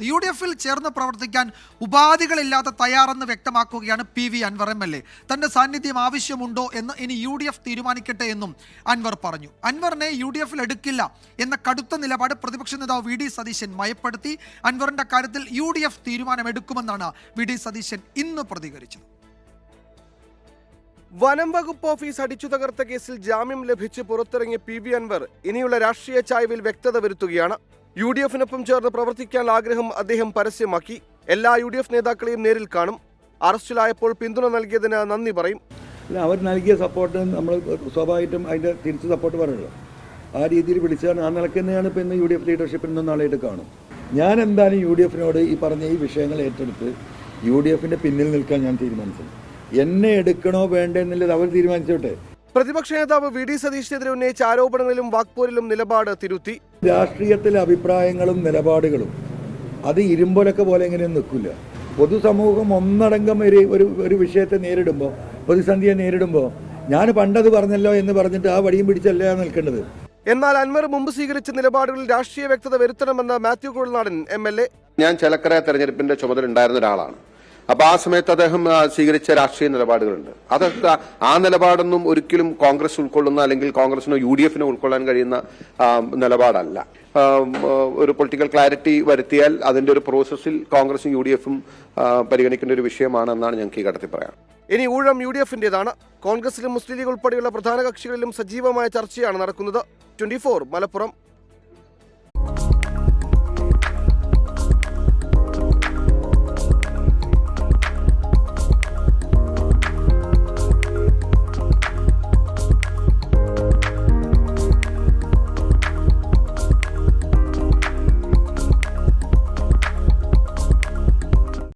പറയുന്നത്. UDF-ൽ ചേർന്ന് പ്രവർത്തിക്കാൻ ഉപാധികളില്ലാതെ തയ്യാറെന്ന് വ്യക്തമാക്കുകയാണ് PV അൻവർ MLA. തന്റെ സാന്നിധ്യം ആവശ്യമുണ്ടോ എന്ന് ഇനി UDF തീരുമാനിക്കട്ടെ എന്നും അൻവർ പറഞ്ഞു. അൻവറിനെ UDF-ൽ എടുക്കില്ല എന്ന കടുത്ത നിലപാട് പ്രതിപക്ഷ നേതാവ് VD സതീശൻ മയപ്പെടുത്തി. അൻവറിന്റെ കാര്യത്തിൽ UDF തീരുമാനമെടുക്കുമെന്നാണ് VD സതീശൻ ഇന്ന് പ്രതികരിച്ചത്. വനം വകുപ്പ് ഓഫീസ് അടിച്ചു തകർത്ത കേസിൽ ജാമ്യം ലഭിച്ച് പുറത്തിറങ്ങിയ PV അൻവർ ഇനിയുള്ള രാഷ്ട്രീയ ചായ്വിൽ വ്യക്തത വരുത്തുകയാണ്. UDF-നൊപ്പം ചേർന്ന് പ്രവർത്തിക്കാൻ ആഗ്രഹം അദ്ദേഹം പരസ്യമാക്കി. എല്ലാ UDF നേതാക്കളെയും നേരിൽ കാണും. അറസ്റ്റിലായപ്പോൾ പിന്തുണ നൽകിയതിന് നന്ദി പറയും. അവർ നൽകിയ സപ്പോർട്ട് നമ്മൾ സ്വാഭാവികമായിട്ടും അതിൻ്റെ തിരിച്ച് സപ്പോർട്ട് പറയുള്ളൂ. ആ രീതിയിൽ വിളിച്ചാണ്. ആ നിലയ്ക്ക് തന്നെയാണ് ഇപ്പോൾ ഇന്ന് UDF ലീഡർഷിപ്പിൽ നിന്ന് നാളായിട്ട് കാണും. ഞാൻ എന്തായാലും UDF-നോട് ഈ പറഞ്ഞ ഈ വിഷയങ്ങൾ ഏറ്റെടുത്ത് UDF-ന്റെ പിന്നിൽ നിൽക്കാൻ ഞാൻ തീരുമാനിച്ചത്. എന്നെ എടുക്കണോ വേണ്ടേ എന്നുള്ളത് അവർ തീരുമാനിച്ചോട്ടെ. പ്രതിപക്ഷ നേതാവ് VD സതീഷിനെതിരെ ഉന്നയിച്ച ആരോപണങ്ങളിലും വാക്പോരിലും നിലപാട് തിരുത്തി. രാഷ്ട്രീയത്തിലെ അഭിപ്രായങ്ങളും നിലപാടുകളും അത് ഇരുമ്പൊലൊക്കെ പോലെ എങ്ങനെയും നിൽക്കില്ല. പൊതുസമൂഹം ഒന്നടങ്കം ഒരു വിഷയത്തെ നേരിടുമ്പോൾ, പ്രതിസന്ധിയെ നേരിടുമ്പോൾ ഞാൻ പണ്ടത് പറഞ്ഞല്ലോ എന്ന് പറഞ്ഞിട്ട് ആ വടിയും പിടിച്ചല്ല നിൽക്കേണ്ടത്. എന്നാൽ അൻവർ മുമ്പ് സ്വീകരിച്ച നിലപാടുകളിൽ രാഷ്ട്രീയ വ്യക്തത വരുത്തണമെന്ന് മാത്യു കുഴൽനാടൻ MLA. ഞാൻ ചേലക്കര തെരഞ്ഞെടുപ്പിന്റെ ചുമതല ഉണ്ടായിരുന്ന ഒരാളാണ്. അപ്പൊ ആ സമയത്ത് അദ്ദേഹം സ്വീകരിച്ച രാഷ്ട്രീയ നിലപാടുകളുണ്ട്. അതൊക്കെ ആ നിലപാടൊന്നും ഒരിക്കലും കോൺഗ്രസ് ഉൾക്കൊള്ളുന്ന അല്ലെങ്കിൽ കോൺഗ്രസിനോ UDF-നോ ഉൾക്കൊള്ളാൻ കഴിയുന്ന നിലപാടല്ല. ഒരു പൊളിറ്റിക്കൽ ക്ലാരിറ്റി വരുത്തിയാൽ അതിന്റെ ഒരു പ്രോസസ്സിൽ കോൺഗ്രസും UDF-ഉം പരിഗണിക്കേണ്ട ഒരു വിഷയമാണെന്നാണ് ഞങ്ങൾക്ക് ഈ ഘട്ടത്തിൽ പറയാം. ഇനി ഊഴം UDF-ന്റേതാണ്. കോൺഗ്രസിലും മുസ്ലിം ലീഗ് ഉൾപ്പെടെയുള്ള പ്രധാന കക്ഷികളിലും സജീവമായ ചർച്ചയാണ് നടക്കുന്നത്. 24 മലപ്പുറം.